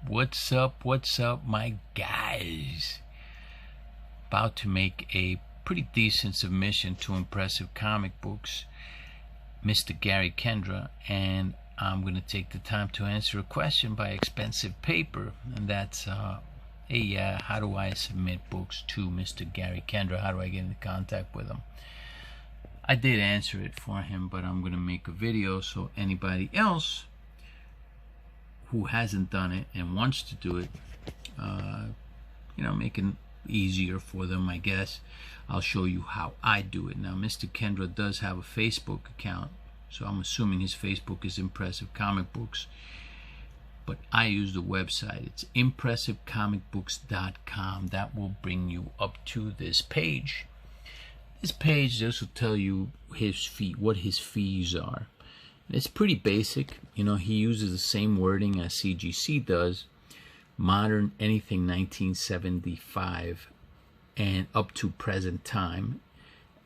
What's up, my guys? About to make a pretty decent submission to Impressive Comic Books, Mr. Gary Kendra, and I'm going to take the time to answer a question by Expensive Paper, and that's, hey, how do I submit books to Mr. Gary Kendra? How do I get into contact with him? I did answer it for him, but I'm going to make a video so anybody else who hasn't done it and wants to do it, make it easier for them, I guess. I'll show you how I do it. Now, Mr. Kendra does have a Facebook account, so I'm assuming his Facebook is Impressive Comic Books, but I use the website. It's impressivecomicbooks.com. That will bring you up to this page. This page just will tell you his fee, what his fees are. It's pretty basic. He uses the same wording as CGC does. Modern, anything 1975 and up to present time,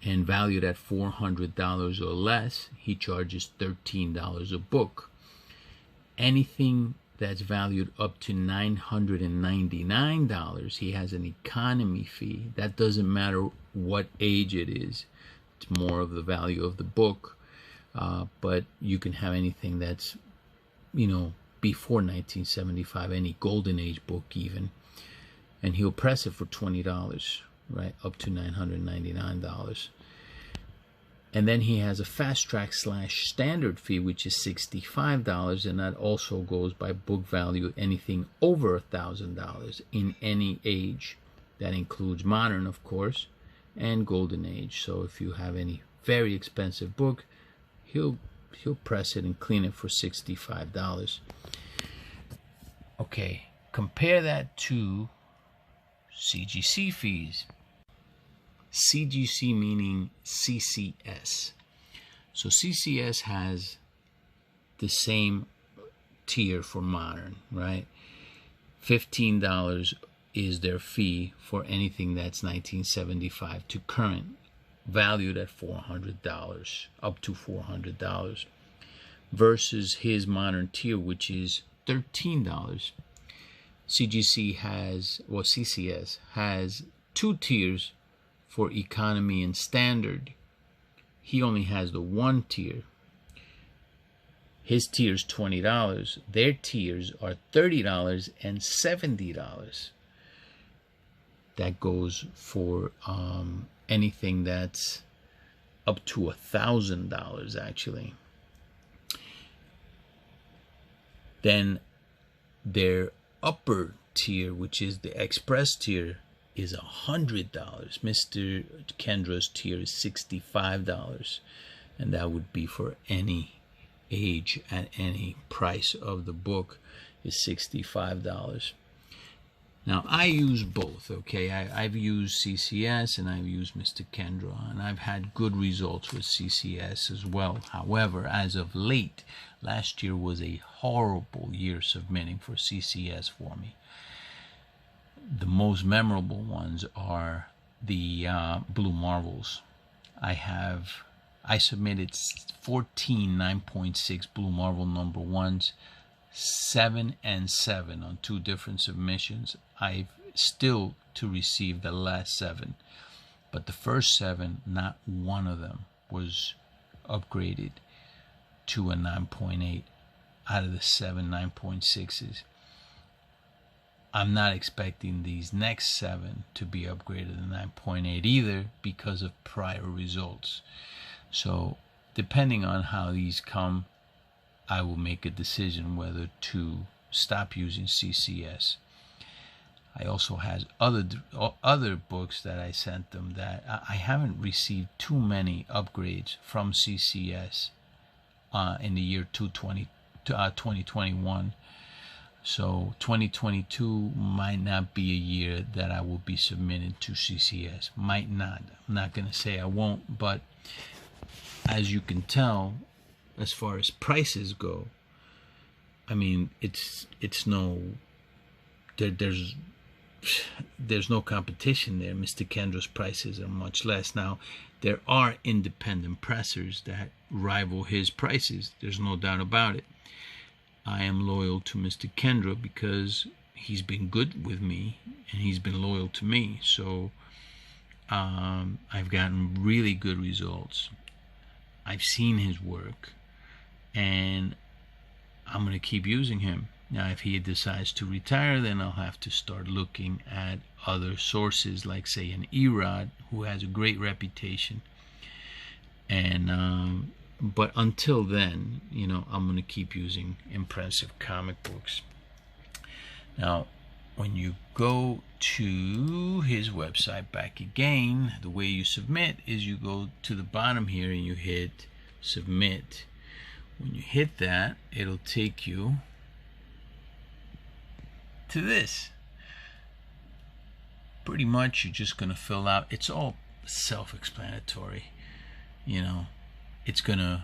and valued at $400 or less, he charges $13 a book. Anything that's valued up to $999, he has an economy fee. That doesn't matter what age it is. It's more of the value of the book. But you can have anything that's, before 1975, any golden age book even, and he'll press it for $20, right, up to $999. And then he has a fast track / standard fee, which is $65, and that also goes by book value, anything over $1,000 in any age. That includes modern, of course, and golden age. So if you have any very expensive book, he'll press it and clean it for $65. Okay, compare that to CGC fees. CGC meaning CCS. So CCS has the same tier for modern, right? $15 is their fee for anything that's 1975 to current, valued at $400, up to $400, versus his modern tier, which is $13. CCS has two tiers for economy and standard. He only has the one tier. His tier is $20. Their tiers are $30 and $70. That goes for anything that's up to $1,000 actually. Then their upper tier, which is the express tier, is $100. Mr. Kendra's tier is $65, and that would be for any age at any price of the book is $65. Now, I use both, okay? I've used CCS and I've used Mr. Kendra, and I've had good results with CCS as well. However, as of late, last year was a horrible year submitting for CCS for me. The most memorable ones are the Blue Marvels. I submitted 14 9.6 Blue Marvel number ones, 7 and 7 on 2 different submissions. I've still to receive the last 7, but the first 7, not one of them was upgraded to a 9.8 out of the 7 9.6s. I'm not expecting these next 7 to be upgraded to 9.8 either because of prior results. So depending on how these come, I will make a decision whether to stop using CCS. I also have other books that I sent them that I haven't received too many upgrades from CCS in the year 2021. So 2022 might not be a year that I will be submitting to CCS. Might not. I'm not going to say I won't, but as you can tell, as far as prices go, I mean, there's no competition there. Mr. Kendra's prices are much less. Now, there are independent pressers that rival his prices. There's no doubt about it. I am loyal to Mr. Kendra because he's been good with me and he's been loyal to me. So I've gotten really good results. I've seen his work, and I'm going to keep using him. Now, if he decides to retire, then I'll have to start looking at other sources, like, say, an Erod, who has a great reputation. And but until then, you know, I'm going to keep using Impressive Comic Books. Now, when you go to his website back again, the way you submit is you go to the bottom here and you hit submit. When you hit that, it'll take you to this. Pretty much you're just going to fill out, it's all self-explanatory, you know. It's going to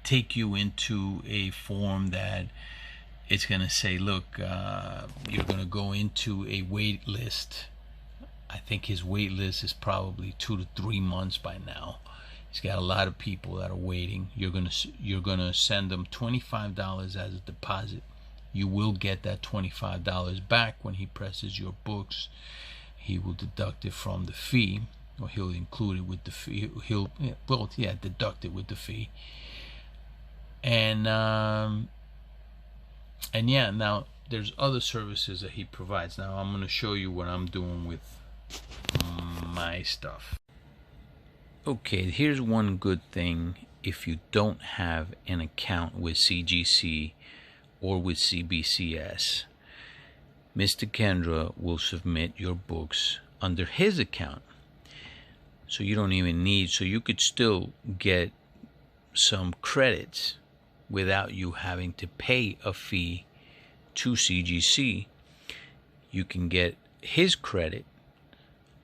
take you into a form that it's going to say, look, you're going to go into a wait list. I think his wait list is probably 2 to 3 months by now. He's got a lot of people that are waiting. You're gonna send them $25 as a deposit. You will get that $25 back when he presses your books. He will deduct it from the fee, or he'll include it with the fee. Deduct it with the fee. And yeah, now there's other services that he provides. Now I'm going to show you what I'm doing with my stuff. Okay, here's one good thing if you don't have an account with CGC or with CBCS. Mr. Kendra will submit your books under his account. So you don't even need, so you could still get some credits without you having to pay a fee to CGC. You can get his credit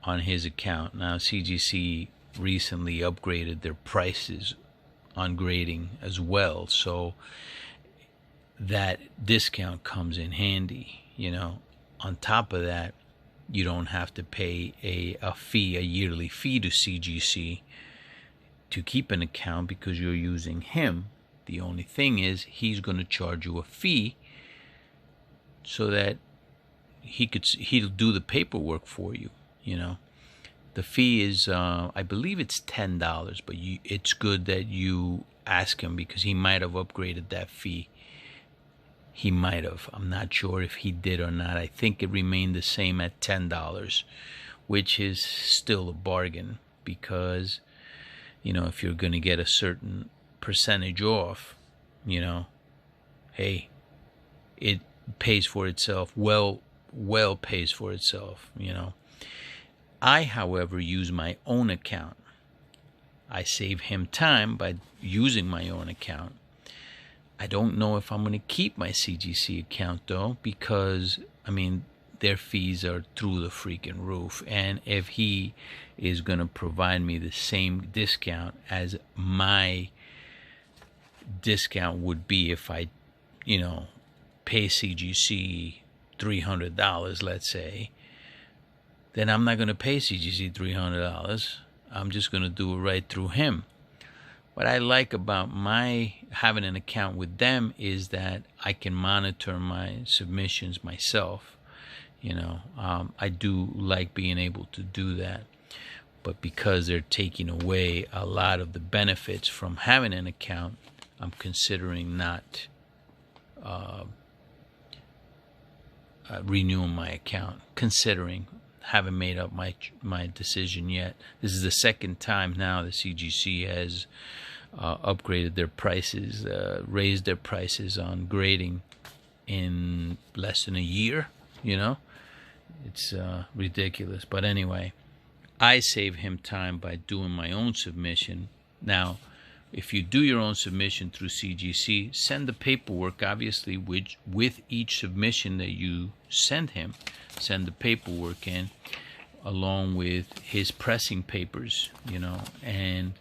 on his account. Now, CGC recently upgraded their prices on grading as well, so that discount comes in handy, you know. On top of that, you don't have to pay a fee, a yearly fee to CGC to keep an account because you're using him. The only thing is he's going to charge you a fee so that he'll do the paperwork for you, you know. The fee is, I believe it's $10, but it's good that you ask him because he might have upgraded that fee. He might have. I'm not sure if he did or not. I think it remained the same at $10, which is still a bargain because, you know, if you're going to get a certain percentage off, you know, hey, it pays for itself. Well pays for itself, you know. I, however, use my own account. I save him time by using my own account. I don't know if I'm going to keep my CGC account, though, because, I mean, their fees are through the freaking roof. And if he is going to provide me the same discount as my discount would be if I, you know, pay CGC $300, let's say, then I'm not going to pay CGC $300. I'm just going to do it right through him. What I like about my having an account with them is that I can monitor my submissions myself. You know, I do like being able to do that. But because they're taking away a lot of the benefits from having an account, I'm considering not renewing my account. Haven't made up my decision yet. This is the second time now the CGC has upgraded their prices, raised their prices on grading in less than a year. You know, it's ridiculous. But anyway, I save him time by doing my own submission. Now, if you do your own submission through CGC, send the paperwork, obviously, with each submission that you send him. Send the paperwork in along with his pressing papers, you know, and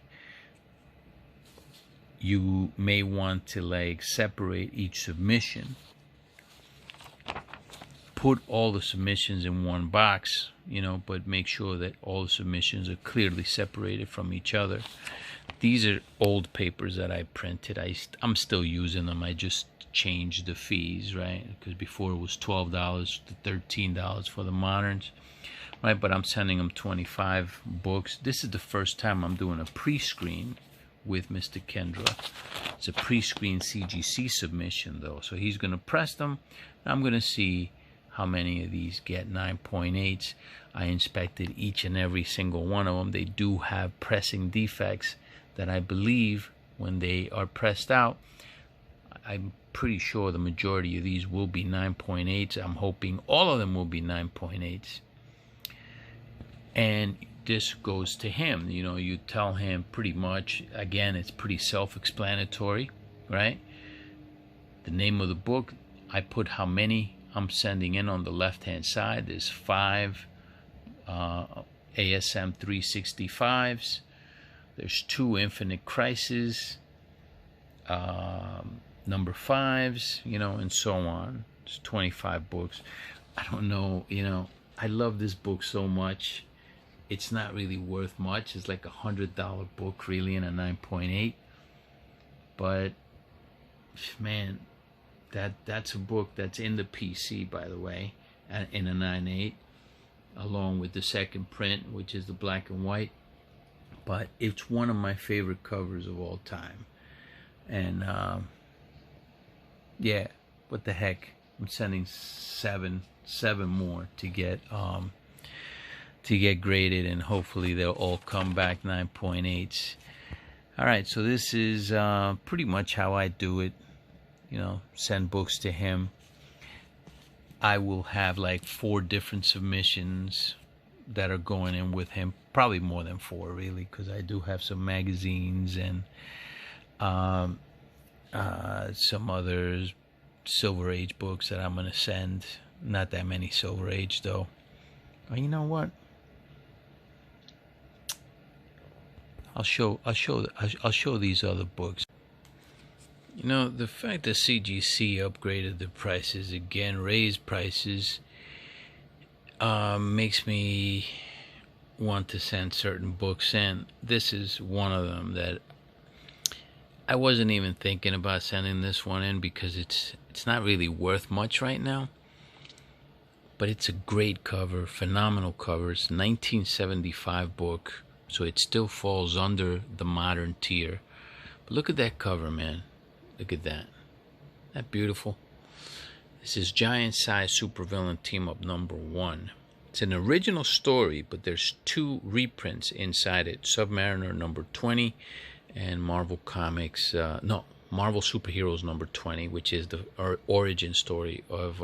you may want to, like, separate each submission. Put all the submissions in one box, you know, but make sure that all the submissions are clearly separated from each other. These are old papers that I printed. I'm still using them. I just changed the fees, right? Because before it was $12 to $13 for the moderns, right? But I'm sending them 25 books. This is the first time I'm doing a pre-screen with Mr. Kendra. It's a pre-screen CGC submission, though. So he's going to press them. I'm going to see how many of these get 9.8s. I inspected each and every single one of them. They do have pressing defects that I believe when they are pressed out, I'm pretty sure the majority of these will be 9.8s. I'm hoping all of them will be 9.8s. And this goes to him. You know, you tell him pretty much, again, it's pretty self-explanatory, right? The name of the book, I put how many I'm sending in on the left-hand side. There's 5 ASM 365s. There's 2 Infinite Crisis, number 5s, you know, and so on. It's 25 books. I don't know, you know, I love this book so much. It's not really worth much. It's like $100 book, really, in a 9.8. But, man, that's a book that's in the PC, by the way, in a 9.8, along with the second print, which is the black and white. But it's one of my favorite covers of all time. And, yeah, what the heck? I'm sending seven more to get graded, and hopefully they'll all come back 9.8s. All right, so this is pretty much how I do it. You know, send books to him. I will have like 4 different submissions that are going in with him. Probably more than 4, really, because I do have some magazines and some other Silver Age books that I'm going to send. Not that many Silver Age, though. Well, you know what? I'll show these other books. You know, the fact that CGC upgraded the prices again, raised prices, makes me want to send certain books in. This is one of them that I wasn't even thinking about sending this one in because it's not really worth much right now. But it's a great cover, phenomenal cover. It's a 1975 book, so it still falls under the modern tier. But look at that cover, man. Look at that. Isn't that beautiful? This is Giant Size Supervillain Team Up #1. It's an original story, but there's 2 reprints inside it. Submariner #20 and Marvel Comics, Marvel Superheroes #20, which is the origin story of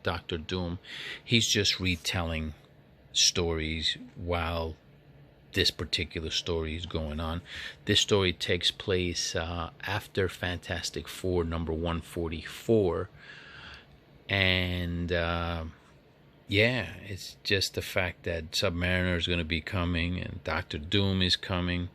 Dr. Doom. He's just retelling stories while this particular story is going on. This story takes place after Fantastic Four #144. And yeah, it's just the fact that Submariner is going to be coming and Dr. Doom is coming.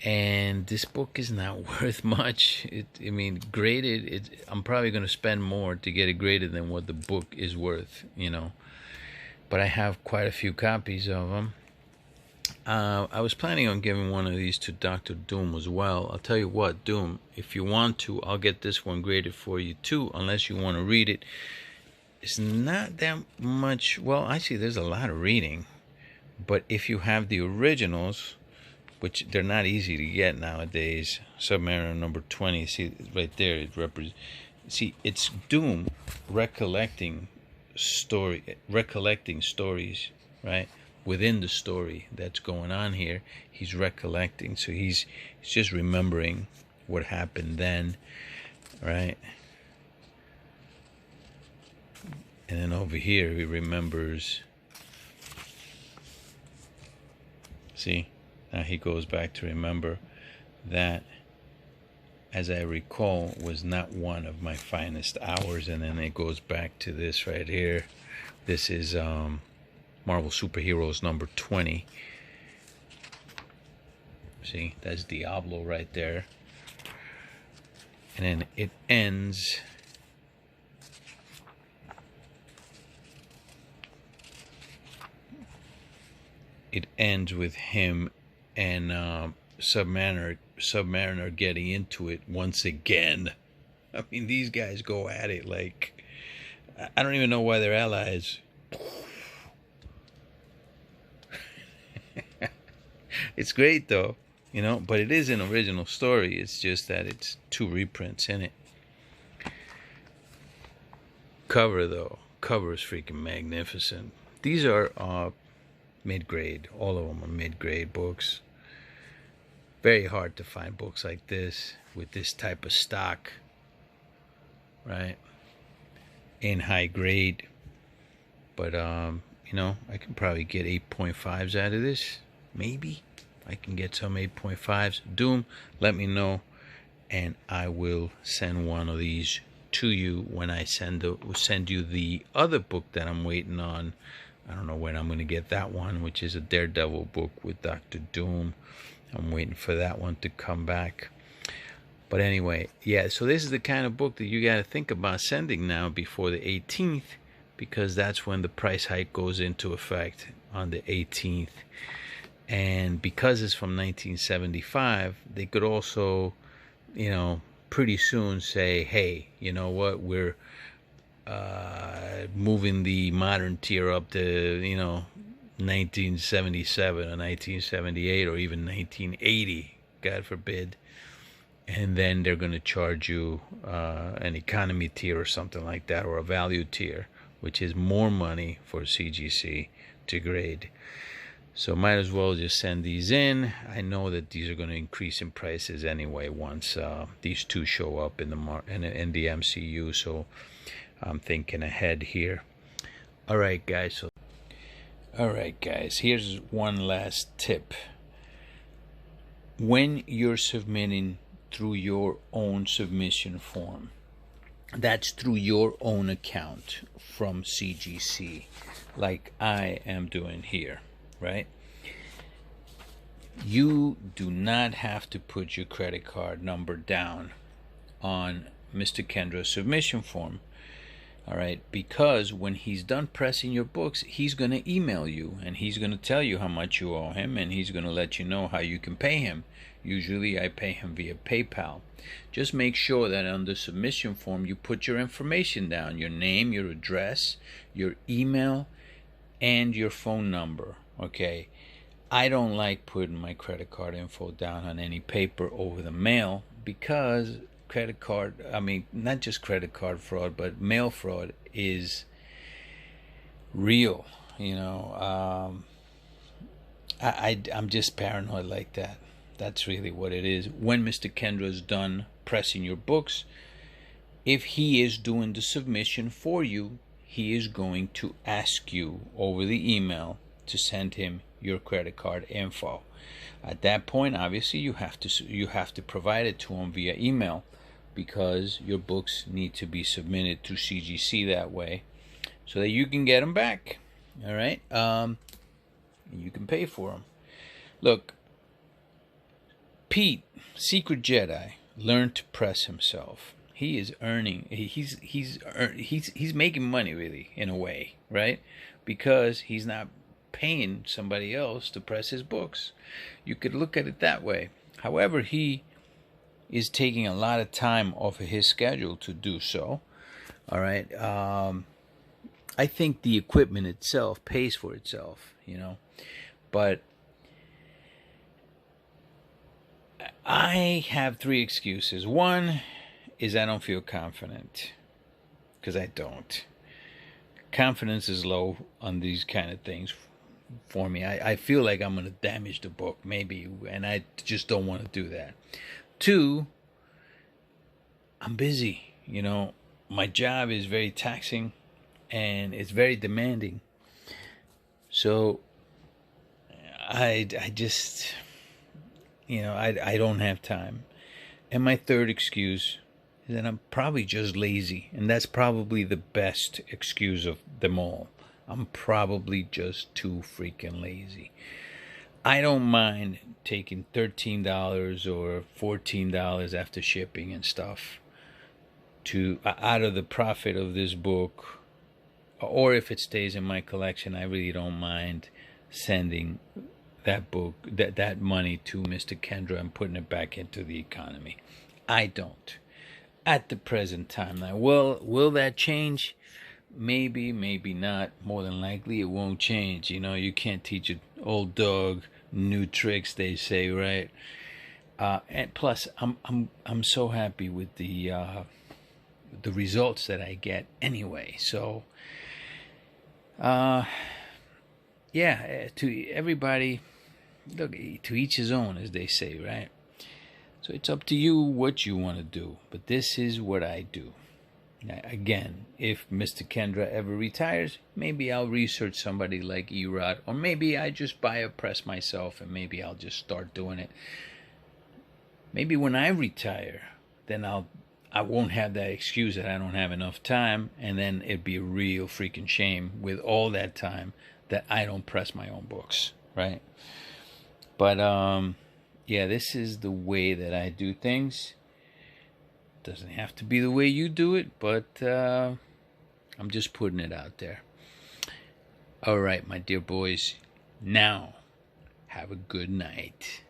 And this book is not worth much. I mean, graded, I'm probably going to spend more to get it graded than what the book is worth, you know. But I have quite a few copies of them. I was planning on giving one of these to Dr. Doom as well. I'll tell you what, Doom, if you want to, I'll get this one graded for you too, unless you want to read it. It's not that much. Well, actually, there's a lot of reading. But if you have the originals, which they're not easy to get nowadays, Submariner #20, see right there, it represents. See, it's Doom recollecting stories, right? Within the story that's going on here, he's recollecting. So he's just remembering what happened then, right? And then over here, he remembers. See? Now he goes back to remember that, as I recall, was not one of my finest hours. And then it goes back to this right here. This is Marvel Superheroes #20. See, that's Diablo right there. And then it ends. It ends with him and Submariner getting into it once again. I mean, these guys go at it like, I don't even know why they're allies. It's great though, but it is an original story. It's just that it's 2 reprints in it. Cover is freaking magnificent. These are mid-grade. All of them are mid-grade books. Very hard to find books like this with this type of stock, right? In high grade. But I can probably get 8.5s out of this. Maybe I can get some 8.5s. Doom, let me know, and I will send one of these to you when I send you the other book that I'm waiting on. I don't know when I'm going to get that one, which is a Daredevil book with Dr. Doom. I'm waiting for that one to come back. But anyway, yeah, so this is the kind of book that you got to think about sending now before the 18th, because that's when the price hike goes into effect, on the 18th. And because it's from 1975, they could also, pretty soon say, hey, you know what, we're moving the modern tier up to, 1977 or 1978 or even 1980, God forbid. And then they're going to charge you an economy tier or something like that, or a value tier, which is more money for CGC to grade. So might as well just send these in. I know that these are going to increase in prices anyway once these 2 show up in the MCU. So I'm thinking ahead here. All right, guys. Here's one last tip. When you're submitting through your own submission form, that's through your own account from CGC, like I am doing here, right? You do not have to put your credit card number down on Mr. Kendra's submission form. All right, because when he's done pressing your books, he's going to email you, and he's going to tell you how much you owe him, and he's going to let you know how you can pay him. Usually I pay him via PayPal. Just make sure that on the submission form you put your information down, your name, your address, your email, and your phone number, okay? I don't like putting my credit card info down on any paper over the mail, because not just credit card fraud, but mail fraud is real. I'm just paranoid like that. That's really what it is. When Mr. Kendra's done pressing your books, if he is doing the submission for you, he is going to ask you over the email to send him your credit card info. At that point, obviously, you have to provide it to him via email, because your books need to be submitted to CGC that way, so that you can get them back. All right, you can pay for them. Look, Pete, Secret Jedi, learned to press himself. He is earning. He's making money, really, in a way, right? Because he's not paying somebody else to press his books. You could look at it that way. However, he is taking a lot of time off of his schedule to do so. All right. I think the equipment itself pays for itself, but I have 3 excuses. One is I don't feel confident, because I don't. Confidence is low on these kind of things for me. I feel like I'm going to damage the book, maybe, and I just don't want to do that. 2, I'm busy. My job is very taxing, and it's very demanding. So I just, I don't have time. And my 3rd excuse is that I'm probably just lazy, and that's probably the best excuse of them all. I'm probably just too freaking lazy. I don't mind taking $13 or $14 after shipping and stuff out of the profit of this book, or if it stays in my collection, I really don't mind sending that book, that money to Mr. Kendra and putting it back into the economy. I don't. At the present time. Now, will that change? Maybe, maybe not. More than likely, it won't change. You know, you can't teach an old dog new tricks, they say, right? And plus, I'm so happy with the results that I get anyway. So, yeah, to everybody, look, to each his own, as they say, right? So it's up to you what you want to do. But this is what I do. Now, again, if Mr. Kendra ever retires, maybe I'll research somebody like Erod, or maybe I just buy a press myself, and maybe I'll just start doing it. Maybe when I retire, then I won't have that excuse that I don't have enough time, and then it'd be a real freaking shame with all that time that I don't press my own books, right? But yeah, this is the way that I do things. Doesn't have to be the way you do it, but I'm just putting it out there. All right, my dear boys. Now, have a good night.